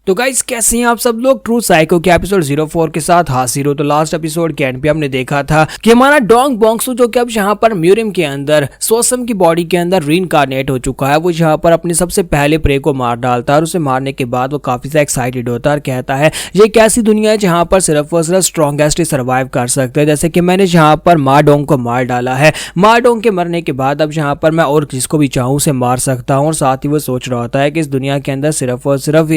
तो गाइस कैसे हैं आप सब लोग। ट्रू साइको के एपिसोड 04 के साथ हाजिर हो। तो लास्ट एपिसोड के एंड पे हमने देखा था कि हमारा डोंग बोंगसू जो कि अब यहाँ पर म्यूरियम के अंदर सोसम की बॉडी के अंदर रीइंकार्नेट हो चुका है। वो यहाँ पर अपने सबसे पहले प्रे को मार डालता है और उसे मारने के बाद वो काफी सा एक्साइटेड होता है और कहता है ये एक ऐसी दुनिया है जहाँ पर सिर्फ और सिर्फ स्ट्रॉन्गेस्ट ही सर्वाइव कर सकते हैं। जैसे कि मैंने यहाँ पर मा डोंग को मार डाला है, मा डोंग के मरने के बाद अब यहाँ पर मैं और जिसको भी चाहूँ उसे मार सकता हूँ। और साथ ही वो सोच रहा होता है कि इस दुनिया के अंदर सिर्फ और सिर्फ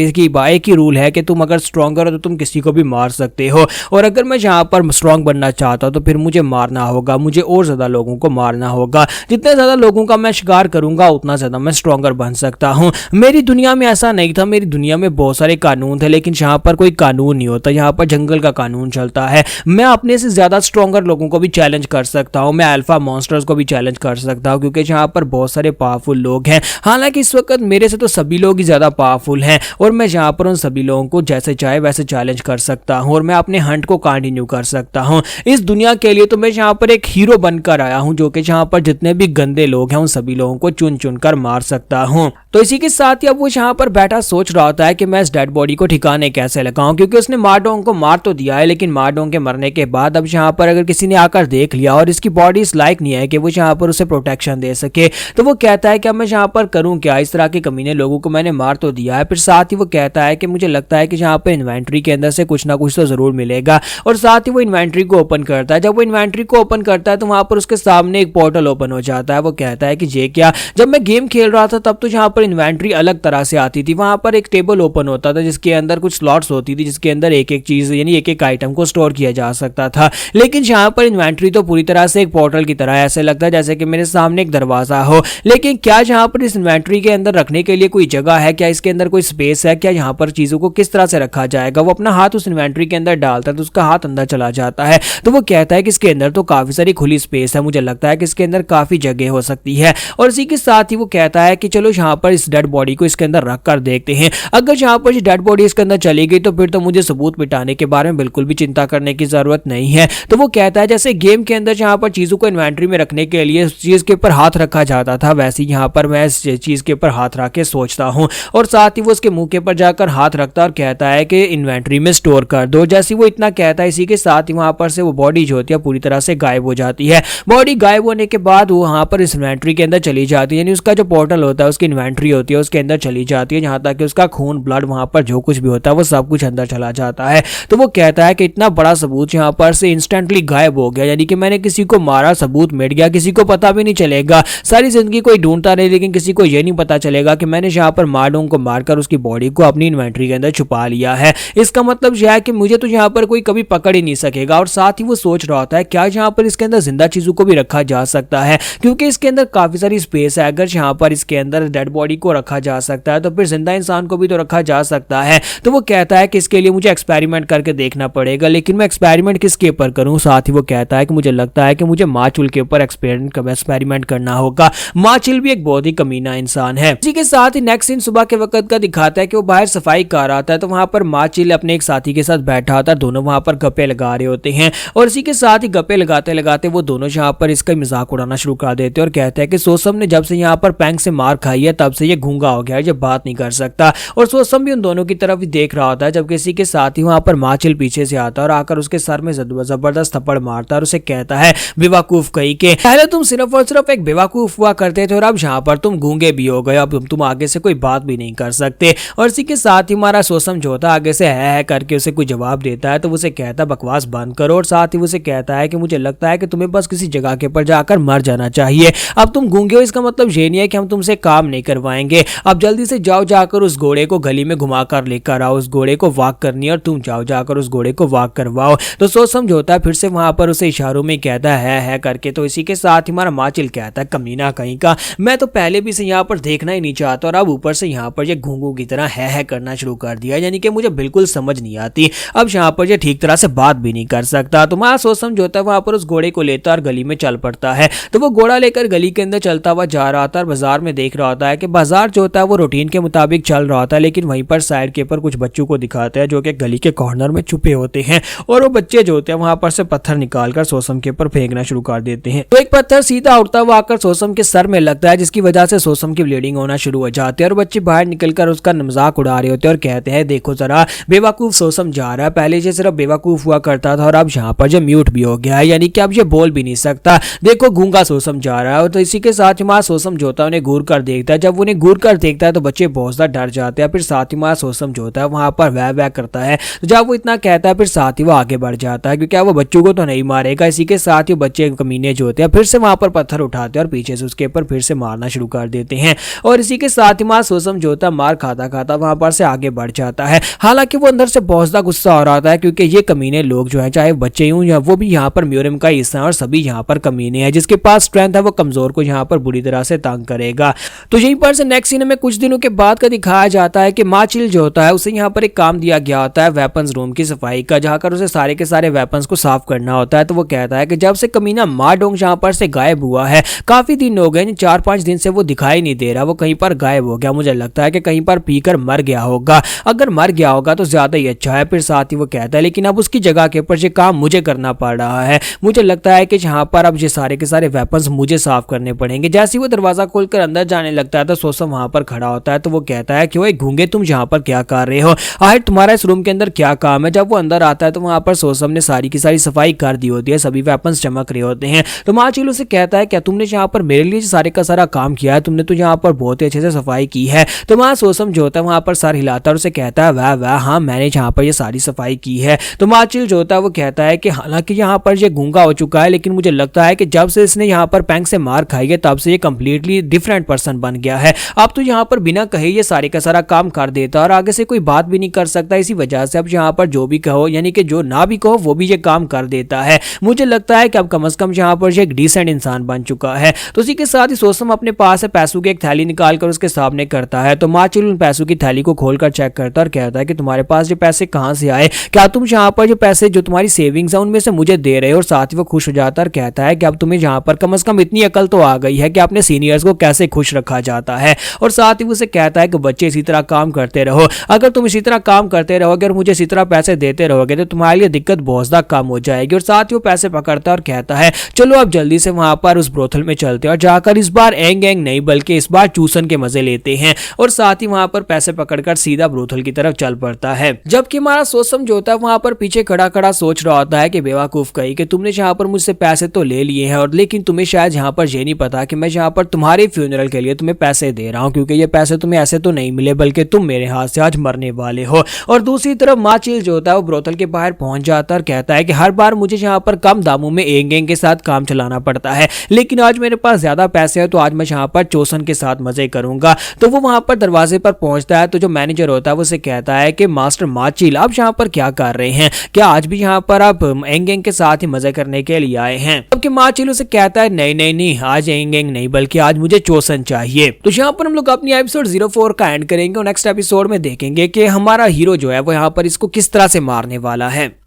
एक ही रूल है कि तुम अगर स्ट्रॉन्गर हो तो तुम किसी को भी मार सकते हो, और अगर मैं यहाँ पर स्ट्रॉन्ग बनना चाहता हूँ तो फिर मुझे मारना होगा, मुझे और ज्यादा लोगों को मारना होगा। जितने ज्यादा लोगों का मैं शिकार करूंगा उतना ज्यादा मैं स्ट्रॉन्गर बन सकता हूँ। मेरी दुनिया में ऐसा नहीं था, मेरी दुनिया में बहुत सारे कानून थे लेकिन यहाँ पर कोई कानून नहीं होता, यहाँ पर जंगल का कानून चलता है। मैं अपने से ज्यादा स्ट्रॉन्गर लोगों को भी चैलेंज कर सकता हूँ, मैं अल्फा मॉन्स्टर्स को भी चैलेंज कर सकता हूँ क्योंकि यहाँ पर बहुत सारे पावरफुल लोग हैं। हालांकि इस वक्त मेरे से तो सभी लोग ही ज्यादा पावरफुल हैं और मैं यहाँ पर उन सभी लोगों को जैसे चाहे वैसे चैलेंज कर सकता हूं और मैं अपने हंट को कंटिन्यू कर सकता हूं। इस दुनिया के लिए तो मैं यहाँ पर एक हीरो बनकर आया हूं जो कि यहाँ पर जितने भी गंदे लोग हैं उन सभी लोगों को चुन चुन कर मार सकता हूं। तो इसी के साथ ही अब वो यहाँ पर बैठा सोच रहा होता है कि मैं इस डेड बॉडी को ठिकाने कैसे लगाऊं, क्योंकि उसने मा डोंग को मार तो दिया है लेकिन मा डोंग के मरने के बाद अब यहाँ पर अगर किसी ने आकर देख लिया और इसकी बॉडी इस लायक नहीं है कि वो यहाँ पर उसे प्रोटेक्शन दे सके तो वो कहता है कि अब मैं यहाँ पर करूँ क्या, इस तरह के कमीने लोगों को मैंने मार तो दिया है। फिर साथ ही वो कहता है कि मुझे लगता है कि यहाँ पर इन्वेंट्री के अंदर से कुछ ना कुछ तो जरूर मिलेगा, और साथ ही वो इन्वेंट्री को ओपन करता है। जब वो इन्वेंट्री को ओपन करता है तो वहां पर उसके सामने एक पोर्टल ओपन हो जाता है। वो कहता है कि ये क्या, जब मैं गेम खेल रहा था तब तो यहाँ पर इन्वेंट्री अलग तरह से आती थी, वहां पर एक टेबल ओपन होता था जिसके अंदर कुछ स्लॉट्स होती थी जिसके अंदर एक एक चीज यानी एक एक आइटम को स्टोर किया जा सकता था। लेकिन यहाँ पर इन्वेंट्री तो पूरी तरह से एक पोर्टल की तरह, ऐसे लगता है जैसे कि मेरे सामने एक दरवाजा हो। लेकिन क्या यहाँ पर इस इन्वेंट्री के अंदर रखने के लिए कोई जगह है, क्या इसके अंदर कोई स्पेस है, क्या यहाँ पर चीजों को किस तरह से रखा जाएगा। वो अपना हाथ उस इन्वेंट्री के अंदर डालता है तो उसका हाथ अंदर चला जाता है। तो वो कहता है कि इसके अंदर तो काफी सारी खुली स्पेस है, मुझे लगता है कि इसके अंदर काफी जगह हो सकती है। और इसी के साथ ही वो कहता है कि चलो यहाँ पर इस डेड बॉडी को इसके अंदर रख कर देखते हैं, अगर यहाँ पर डेड बॉडी इसके अंदर चली गई तो फिर तो मुझे सबूत मिटाने के बारे में बिल्कुल भी चिंता करने की जरूरत नहीं है। तो वो कहता है जैसे गेम के अंदर यहाँ पर चीजों को इन्वेंट्री में रखने के लिए चीज के ऊपर हाथ रखा जाता था, वैसे यहाँ पर मैं इस चीज के ऊपर हाथ रख के सोचता हूँ। और साथ ही वो उसके मुंह के ऊपर जाकर हाथ रखता है और कहता है कि इन्वेंट्री में स्टोर कर दो। जैसे वो इतना कहता है इसी के साथ ही वहां पर से वो बॉडी जो होती है पूरी तरह से गायब हो जाती है। बॉडी गायब होने के बाद वो वहां पर इस इन्वेंट्री के अंदर चली जाती है, यानी उसका जो पोर्टल होता है उसकी इन्वेंट्री होती है उसके अंदर चली जाती है, जहां तक कि उसका खून ब्लड वहां पर जो कुछ भी होता है वो सब कुछ अंदर चला जाता है। तो वो कहता है कि इतना बड़ा सबूत यहाँ पर से इंस्टेंटली गायब हो गया, यानी कि मैंने किसी को मारा, सबूत मिट गया, किसी को पता भी नहीं चलेगा। सारी जिंदगी कोई ढूंढता रहे लेकिन किसी को यह नहीं पता चलेगा कि मैंने यहाँ पर मा डोंग को मारकर उसकी बॉडी को अपनी इन्वेंट्री के अंदर छुपा लिया है। इसका मतलब यह है कि मुझे तो यहाँ पर कोई कभी पकड़ ही नहीं सकेगा। और साथ ही वो सोच रहा होता है क्या यहाँ पर इसके अंदर जिंदा चीजों को भी रखा जा सकता है, क्योंकि इसके अंदर काफी सारी स्पेस है। अगर यहाँ पर इसके अंदर डेड बॉडी को रखा जा सकता है तो फिर जिंदा इंसान को भी तो रखा जा सकता है। तो वो कहता है कि इसके लिए मुझे एक्सपेरिमेंट करके देखना पड़ेगा, लेकिन मैं एक्सपेरिमेंट किसके ऊपर करूं। साथ ही वो कहता है कि मुझे लगता है कि मुझे माचुल के ऊपर एक्सपेरिमेंट करना होगा। माचुल भी एक बहुत ही कमीना इंसान है। इसी के साथ ही नेक्स्ट सीन सुबह के वक्त का दिखाता है कि वो बाहर सफाई कर रहा था तो वहां पर माचुल अपने एक साथी के साथ बैठा होता है, दोनों वहां पर गप्पे लगा रहे होते हैं। और इसी के साथ ही गप्पे लगाते लगाते वो दोनों यहाँ पर इसका मजाक उड़ाना शुरू कर देते हैं और कहते हैं कि सोसम ने जब से यहाँ पर पैंग से मार खाई है तब से ये गूंगा हो गया है, ये बात नहीं कर सकता। और सोसम भी उन दोनों की तरफ ही देख रहा होता है, जबकि इसी के साथ ही वहां पर माचुल पीछे से आता है और आकर उसके सर में जबरदस्त थप्पड़ मारता है और उसे कहता है बेवकूफ कहीं के, पहले तुम सिर्फ और सिर्फ एक बेवकूफ हुआ करते थे और अब यहाँ पर तुम गूंगे भी हो गए, अब तुम आगे से कोई बात भी नहीं कर सकते। और इसी के साथ ही हमारा सोसम जो होता है आगे से है करके उसे कोई जवाब देता है तो उसे कहता है बकवास बंद करो। और साथ ही उसे कहता है कि मुझे लगता है कि तुम्हें बस किसी जगह के ऊपर जाकर मर जाना चाहिए, अब तुम गूंगे हो इसका मतलब ये नहीं है कि हम तुमसे काम नहीं करवाएंगे, अब जल्दी से जाओ जाकर उस घोड़े को गली में घुमाकर लेकर आओ, उस घोड़े को वॉक करनी है और तुम जाओ जाकर उस घोड़े को वॉक करवाओ। तो सोसम जो होता है फिर से वहां पर उसे इशारों में कहता है करके। तो इसी के साथ ही हमारा माचुल कहता है कमीना कहीं का, मैं तो पहले भी से यहाँ पर देखना ही नहीं चाहता और अब ऊपर से यहाँ पर ये घूंगू की तरह है करना शुरू कर दिया, यानी कि मुझे बिल्कुल समझ नहीं आती, अब यहाँ पर ये ठीक तरह से बात भी नहीं कर सकता। तो हमारा सोसम जो होता है वहां पर उस घोड़े को लेता और गली में चल पड़ता है। तो वो घोड़ा लेकर गली के अंदर चलता हुआ जा रहा था और बाजार में देख रहा होता है कि बाजार जो होता है वो रूटीन के मुताबिक चल रहा होता है, लेकिन वहीं पर साइड के ऊपर कुछ बच्चों को दिखाते हैं जो कि गली के कॉर्नर में छुपे होते हैं। और वो बच्चे जो होते हैं वहां पर से पत्थर निकालकर सोसम के ऊपर फेंकना शुरू कर देते हैं। तो एक पत्थर सीधा उड़ता हुआ आकर सोसम के सर में लगता है जिसकी वजह से सोसम की ब्लीडिंग होना शुरू हो जाती है और बच्चे बाहर निकलकर उसका मजाक उड़ा रहे होते हैं होते हैं और कहते हैं देखो जरा बेवकूफ सोसम जा रहा है, पहले ये सिर्फ बेवकूफ हुआ करता था और अब यहाँ पर जो म्यूट भी हो गया है, यानी कि अब ये बोल भी नहीं सकता, देखो गूंगा सोसम जा रहा है। तो इसी के साथ ही हमारा सोसम जो होता है उन्हें घूर कर देखता है, जब उन्हें घूर कर देखता है तो बच्चे बहुत ज्यादा डर जाते हैं। फिर साथ ही हमारा सोसम जो होता है वहां पर वह वह करता है, तो जब वो इतना कहता है फिर साथ ही वो आगे बढ़ जाता है, क्योंकि वो बच्चों को तो नहीं मारेगा। इसी के साथ ही बच्चे कमीने जो होते हैं फिर से वहां पर पत्थर उठाते हैं और पीछे से उसके ऊपर फिर से मारना शुरू कर देते हैं। और इसी के साथ ही हमारा सोसम जो होता है मार खाता खाता वहां पर से आगे बढ़ जाता है। हालांकि वो अंदर से बहुत ज्यादा गुस्सा हो रहा है, क्योंकि ये कमीने लोग जो है, चाहे बच्चे हूं या वो भी यहाँ पर म्यूरियम का हिस्सा है और सभी यहाँ पर कमीने हैं। जिसके पास स्ट्रेंथ है वो कमजोर को यहाँ पर बुरी तरह से तंग करेगा। तो यहीं पर से नेक्स्ट सीन में कुछ दिनों के बाद का दिखाया जाता है कि माचिल जो होता है उसे यहाँ पर एक काम दिया गया होता है वेपन्स रूम की सफाई का, जहाँ कर उसे सारे के सारे वेपन्स को साफ करना होता है। तो वो कहता है कि जब से कमीना माडोंग यहाँ पर से गायब हुआ है, काफी दिन हो गए, 4-5 दिन से वो दिखाई नहीं दे रहा, वो कहीं पर गायब हो गया, मुझे लगता है कि कहीं पर पीकर मर गया होगा, अगर मर गया होगा तो ज्यादा ही अच्छा है। फिर साथ ही वो कहता है लेकिन अब उसकी जगह के ऊपर ये काम मुझे करना पड़ रहा है, मुझे लगता है कि यहाँ पर अब ये सारे के सारे वेपन्स मुझे साफ करने पड़ेंगे। जैसे ही वो दरवाजा खोलकर अंदर जाने लगता है तो सोसम वहां पर खड़ा होता है। तो वो कहता है कि वो गूंगे तुम यहाँ पर क्या कर रहे हो, आखिर तुम्हारा इस रूम के अंदर क्या काम है। जब वो अंदर आता है तो वहां पर सोसम ने सारी की सारी सफाई कर दी होती है, सभी वेपन्स चमक रहे होते हैं। तो माचिल से कहता है क्या तुमने यहाँ पर मेरे लिए सारे का सारा काम किया है, तुमने तो यहाँ पर बहुत ही अच्छे से सफाई की है। तो वहां सोसम जो होता है वहां पर सर हिलाता है और उसे कहता है वाह वाह हाँ मैंने यहाँ पर ये सारी सफाई की है। तो माचिल जो होता है वो कहता है कि हालांकि यहाँ पर ये गूंगा हो चुका है, लेकिन मुझे लगता है कि जब से इसने यहाँ पर पैंग से मार खाई है तब से ये कंप्लीटली डिफरेंट पर्सन बन गया है। अब तो यहाँ पर बिना कहे ये सारे का सारा काम कर देता है और आगे से कोई बात भी नहीं कर सकता। इसी वजह से अब यहाँ पर जो भी कहो, यानी कि जो ना भी कहो वो भी ये काम कर देता है। मुझे लगता है कि अब कम से कम यहाँ पर ये एक डिसेंट इंसान बन चुका है। तो इसी के साथ ही सोसम अपने पास से पैसों की एक थैली निकाल कर उसके सामने करता है। तो माचिल उन पैसों की थैली को खोलकर चेक करता है और कहता है कि तुम्हारे पास ये पैसे कहाँ से आए, क्या तुम यहाँ पर जो पैसे जो तुम्हारी सेविंग्स है उनमें से मुझे दे रहे हो। और साथ ही वो खुश हो जाता है और कहता है कि अब तुम्हें यहाँ पर कम से कम इतनी अकल तो आ गई है कि अपने सीनियर्स को कैसे खुश रखा जाता है। और साथ ही उसे कहता है कि बच्चे इसी तरह काम करते रहो, अगर तुम इसी तरह काम करते रहोगे और मुझे इसी तरह पैसे देते रहोगे तो तुम्हारे लिए दिक्कत बहुत ज्यादा कम हो जाएगी। और साथ ही वो पैसे पकड़ता है और कहता है चलो अब जल्दी से वहां पर उस ब्रोथल में चलते हैं और जाकर इस बार एंग एंग नहीं बल्कि इस बार चूसन के मजे लेते हैं। और साथ ही वहां पर पैसे पकड़कर सीधा ब्रोथल की तरफ चल पड़ता है। जबकि हमारा सोसम जो होता है वहां पर पीछे खड़ा खड़ा सोच रहा होता है कि बेवकूफ कही कि तुमने यहाँ पर मुझसे पैसे तो ले लिए हैं, और लेकिन तुम्हें शायद यहाँ पर ये नहीं पता कि मैं यहाँ पर तुम्हारे फ्यूनरल के लिए तुम्हें पैसे दे रहा हूँ, क्योंकि ये पैसे तुम्हें ऐसे तो नहीं मिले बल्कि तुम मेरे हाथ से आज मरने वाले हो। और दूसरी तरफ माचिल जो होता है वो ब्रोथल के बाहर पहुंच जाता है और कहता है कि हर बार मुझे यहाँ पर कम दामों में एंग एंग के साथ काम चलाना पड़ता है, लेकिन आज मेरे पास ज्यादा पैसे हैं तो आज मैं यहाँ पर चोसन के साथ मजे करूंगा। तो वो वहां पर दरवाजे पर पहुंचता है तो जो मैनेजर होता है वो उसे कहता है कि मास्टर माचिल आप यहाँ पर क्या कर रहे हैं, क्या आज भी यहाँ पर आप एंग एंग के साथ ही मजे करने के लिए आए हैं। जबकि माचिल उसे कहता है नहीं नहीं नहीं आज एंग एंग नहीं बल्कि आज मुझे चोसन चाहिए। तो यहाँ पर हम लोग अपनी एपिसोड 04 का एंड करेंगे और नेक्स्ट एपिसोड में देखेंगे कि हमारा हीरो जो है वो यहाँ पर इसको किस तरह से मारने वाला है।